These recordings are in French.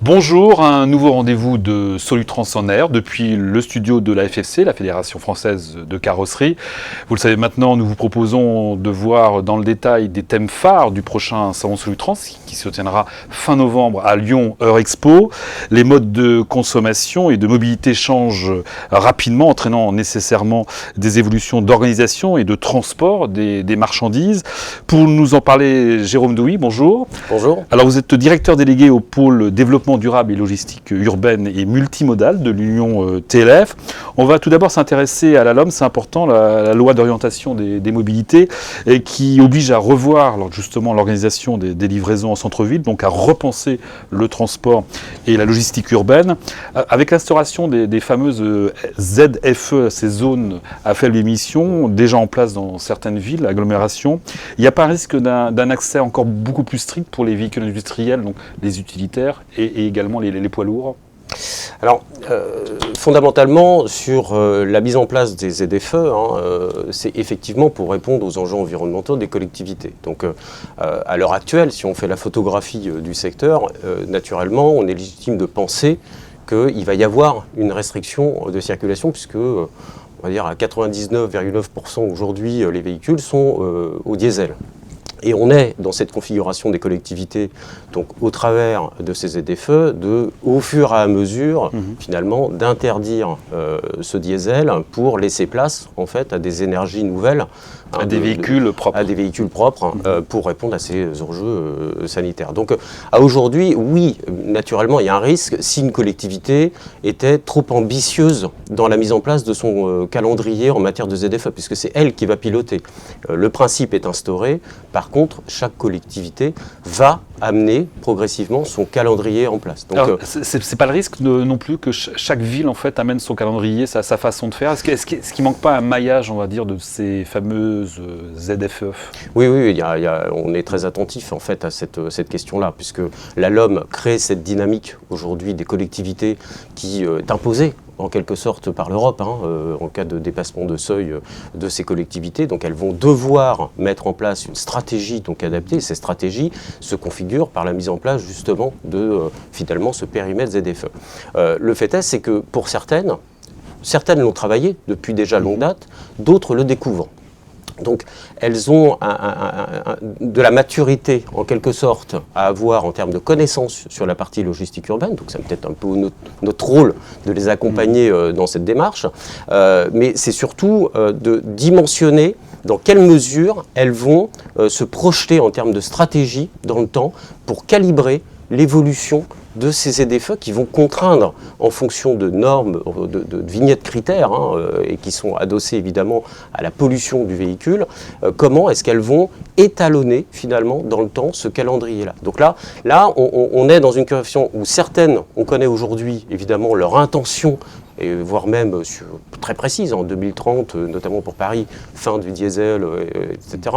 Bonjour, un nouveau rendez-vous de Solutrans en air depuis le studio de la FFC, la Fédération Française de Carrosserie. Vous le savez maintenant, nous vous proposons de voir dans le détail des thèmes phares du prochain Salon Solutrans qui se tiendra fin novembre à Lyon Eurexpo. Les modes de consommation et de mobilité changent rapidement, entraînant nécessairement des évolutions d'organisation et de transport des marchandises. Pour nous en parler, Jérôme Douy, bonjour. Bonjour. Alors vous êtes directeur délégué au pôle développement durable et logistique urbaine et multimodale de l'Union TLF. On va tout d'abord s'intéresser à la LOM, c'est important, la loi d'orientation des mobilités, et qui oblige à revoir justement l'organisation des livraisons en centre-ville, donc à repenser le transport et la logistique urbaine. Avec l'instauration des fameuses ZFE, ces zones à faible émission, déjà en place dans certaines villes, agglomérations, il n'y a pas un risque d'un accès encore beaucoup plus strict pour les véhicules industriels, donc les utilitaires et également les poids lourds? Alors, fondamentalement, sur la mise en place des ZFE, c'est effectivement pour répondre aux enjeux environnementaux des collectivités. Donc, à l'heure actuelle, si on fait la photographie du secteur, naturellement, on est légitime de penser qu'il va y avoir une restriction de circulation, puisque, on va dire, à 99,9% aujourd'hui, les véhicules sont au diesel. Et on est dans cette configuration des collectivités, donc au travers de ces ZFE, au fur et à mesure, finalement, d'interdire ce diesel pour laisser place, en fait, à des énergies nouvelles. À des véhicules propres. À des véhicules propres, pour répondre à ces enjeux sanitaires. Donc, à aujourd'hui, oui, naturellement, il y a un risque si une collectivité était trop ambitieuse dans la mise en place de son calendrier en matière de ZFE, puisque c'est elle qui va piloter. Le principe est instauré. Par contre, chaque collectivité va amener progressivement son calendrier en place. Donc, c'est pas le risque non plus que chaque ville en fait amène son calendrier, sa façon de faire. Est-ce qu'il manque pas un maillage, on va dire, de ces fameuses ZFE? Oui, on est très attentif en fait à cette question-là, puisque la LOM crée cette dynamique aujourd'hui des collectivités qui est imposée en quelque sorte par l'Europe, en cas de dépassement de seuil de ces collectivités. Donc elles vont devoir mettre en place une stratégie donc adaptée. Ces stratégies se configurent par la mise en place justement de finalement ce périmètre ZFE. Le fait est, c'est que pour certaines l'ont travaillé depuis déjà longue date, d'autres le découvrent. Donc, elles ont de la maturité, en quelque sorte, à avoir en termes de connaissances sur la partie logistique urbaine. Donc, c'est peut-être un peu notre rôle de les accompagner dans cette démarche. Mais c'est surtout de dimensionner dans quelle mesure elles vont se projeter en termes de stratégie dans le temps pour calibrer l'évolution de ces ZFE qui vont contraindre en fonction de normes, de vignettes critères, et qui sont adossées évidemment à la pollution du véhicule, comment est-ce qu'elles vont étalonner finalement dans le temps ce calendrier-là. Donc là on est dans une situation où certaines, on connaît aujourd'hui évidemment leur intention, et voire même très précise, en 2030, notamment pour Paris, fin du diesel, etc.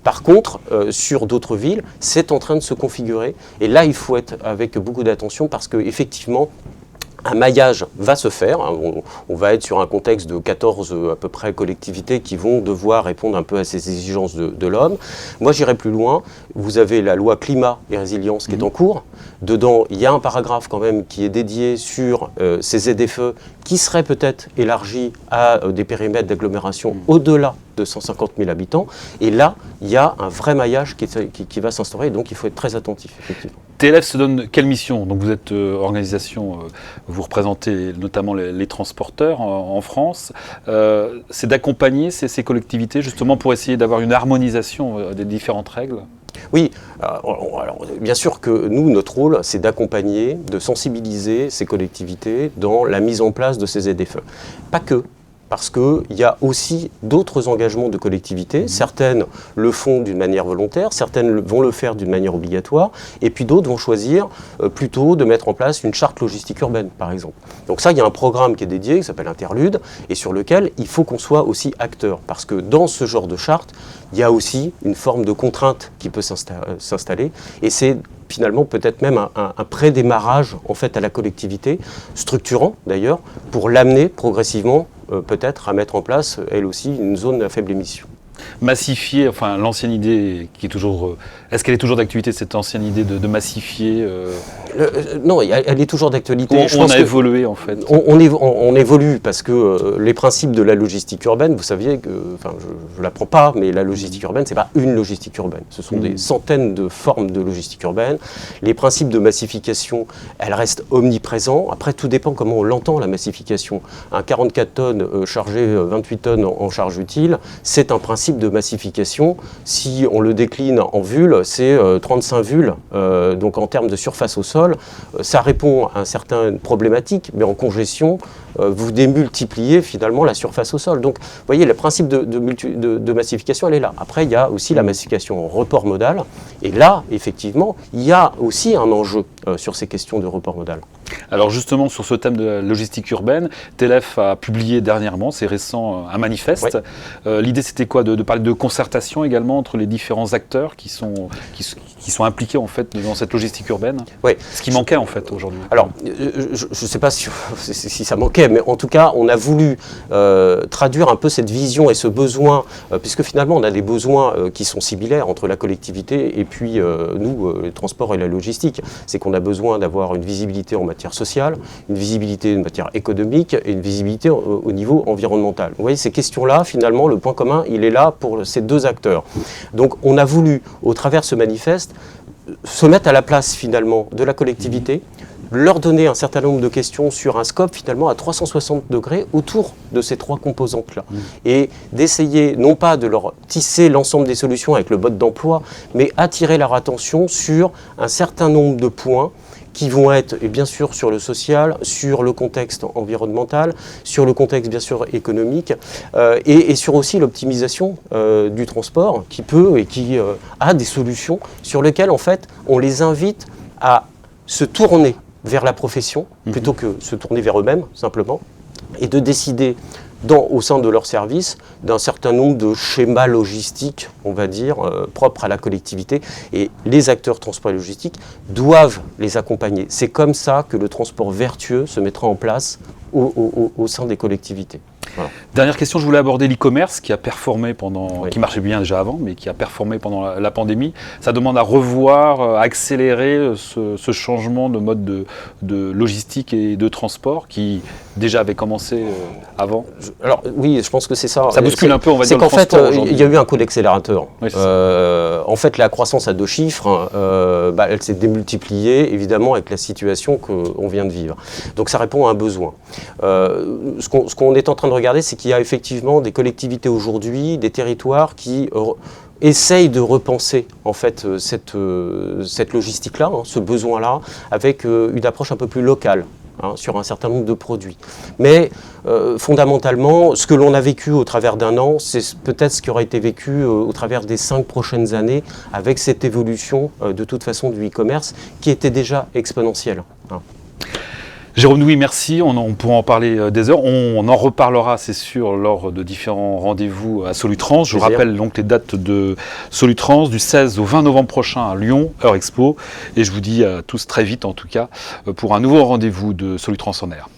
Par contre, sur d'autres villes, c'est en train de se configurer. Et là, il faut être avec beaucoup d'attention parce qu'effectivement, un maillage va se faire. On va être sur un contexte de 14 à peu près collectivités qui vont devoir répondre un peu à ces exigences de l'homme. Moi, j'irai plus loin. Vous avez la loi climat et résilience qui est en cours. Dedans, il y a un paragraphe quand même qui est dédié sur ces ZFE qui seraient peut-être élargis à des périmètres d'agglomération au-delà de 150 000 habitants. Et là, il y a un vrai maillage qui va s'instaurer. Donc, il faut être très attentif, effectivement. TLF se donne quelle mission? Donc vous êtes organisation, vous représentez notamment les transporteurs en France. C'est d'accompagner ces collectivités justement pour essayer d'avoir une harmonisation des différentes règles? Oui, alors, bien sûr que nous, notre rôle, c'est d'accompagner, de sensibiliser ces collectivités dans la mise en place de ces ZFE. Pas que. Parce qu'il y a aussi d'autres engagements de collectivités. Certaines le font d'une manière volontaire, certaines vont le faire d'une manière obligatoire, et puis d'autres vont choisir plutôt de mettre en place une charte logistique urbaine, par exemple. Donc ça, il y a un programme qui est dédié, qui s'appelle Interlude, et sur lequel il faut qu'on soit aussi acteur. Parce que dans ce genre de charte, il y a aussi une forme de contrainte qui peut s'installer, et c'est finalement peut-être même un prédémarrage en fait à la collectivité, structurant d'ailleurs, pour l'amener progressivement peut-être à mettre en place elle aussi une zone à faible émission. massifier, enfin l'ancienne idée qui est toujours... est-ce qu'elle est toujours d'actualité, cette ancienne idée de massifier Non, elle est toujours d'actualité. On a évolué en fait. On évolue parce que les principes de la logistique urbaine, vous saviez que, enfin je ne l'apprends pas, mais la logistique urbaine, c'est pas une logistique urbaine. Ce sont des centaines de formes de logistique urbaine. Les principes de massification, elles restent omniprésents. Après, tout dépend comment on l'entend, la massification. Un 44 tonnes chargé 28 tonnes en charge utile, c'est un principe de massification. Si on le décline en vulles, c'est 35 vulles. Donc en termes de surface au sol, ça répond à certaines problématiques, mais en congestion, vous démultipliez finalement la surface au sol. Donc vous voyez, le principe de massification, elle est là. Après, il y a aussi la massification en report modal. Et là, effectivement, il y a aussi un enjeu sur ces questions de report modal. Alors justement, sur ce thème de la logistique urbaine, TLF a publié dernièrement, c'est récent, un manifeste. Oui. L'idée, c'était quoi? De parler de concertation également entre les différents acteurs qui sont impliqués en fait dans cette logistique urbaine. Oui. Ce qui manquait en fait aujourd'hui. Alors, je ne sais pas si ça manquait, mais en tout cas, on a voulu traduire un peu cette vision et ce besoin, puisque finalement, on a des besoins qui sont similaires entre la collectivité et puis nous, le transport et la logistique. C'est qu'on a besoin d'avoir une visibilité en matière sociale, une visibilité en matière économique et une visibilité au niveau environnemental. Vous voyez, ces questions-là, finalement, le point commun, il est là pour ces deux acteurs. Donc, on a voulu, au travers de ce manifeste, se mettre à la place, finalement, de la collectivité, leur donner un certain nombre de questions sur un scope finalement à 360 degrés autour de ces trois composantes-là. Et d'essayer non pas de leur tisser l'ensemble des solutions avec le mode d'emploi, mais attirer leur attention sur un certain nombre de points qui vont être, et bien sûr, sur le social, sur le contexte environnemental, sur le contexte, bien sûr, économique, et sur aussi l'optimisation du transport qui peut et qui a des solutions sur lesquelles, en fait, on les invite à se tourner vers la profession, plutôt que se tourner vers eux-mêmes, simplement, et de décider au sein de leur service d'un certain nombre de schémas logistiques, on va dire, propres à la collectivité. Et les acteurs transport et logistique doivent les accompagner. C'est comme ça que le transport vertueux se mettra en place au sein des collectivités. Voilà. Dernière question, je voulais aborder l'e-commerce qui a performé qui marchait bien déjà avant, mais qui a performé pendant la pandémie. Ça demande à revoir, à accélérer ce changement de mode de logistique et de transport qui déjà avait commencé avant. Alors oui, je pense que c'est ça. Ça bouscule un peu, on va dire, le transport. C'est qu'en fait, il y a eu un coup d'accélérateur. Oui, en fait, la croissance à 2 chiffres, elle s'est démultipliée, évidemment, avec la situation qu'on vient de vivre. Donc ça répond à un besoin. Ce qu'on est en train de regarder, c'est qu'il y a effectivement des collectivités aujourd'hui, des territoires qui essayent de repenser en fait cette logistique-là, ce besoin-là, avec une approche un peu plus locale. Sur un certain nombre de produits. Mais fondamentalement, ce que l'on a vécu au travers d'un an, c'est peut-être ce qui aura été vécu au travers des 5 prochaines années avec cette évolution de toute façon du e-commerce qui était déjà exponentielle. Jérôme Nouy, merci. On pourra en parler des heures. On en reparlera, c'est sûr, lors de différents rendez-vous à Solutrans. Je rappelle donc les dates de Solutrans du 16 au 20 novembre prochain à Lyon, Heure Expo. Et je vous dis à tous très vite, en tout cas, pour un nouveau rendez-vous de Solutrans en air.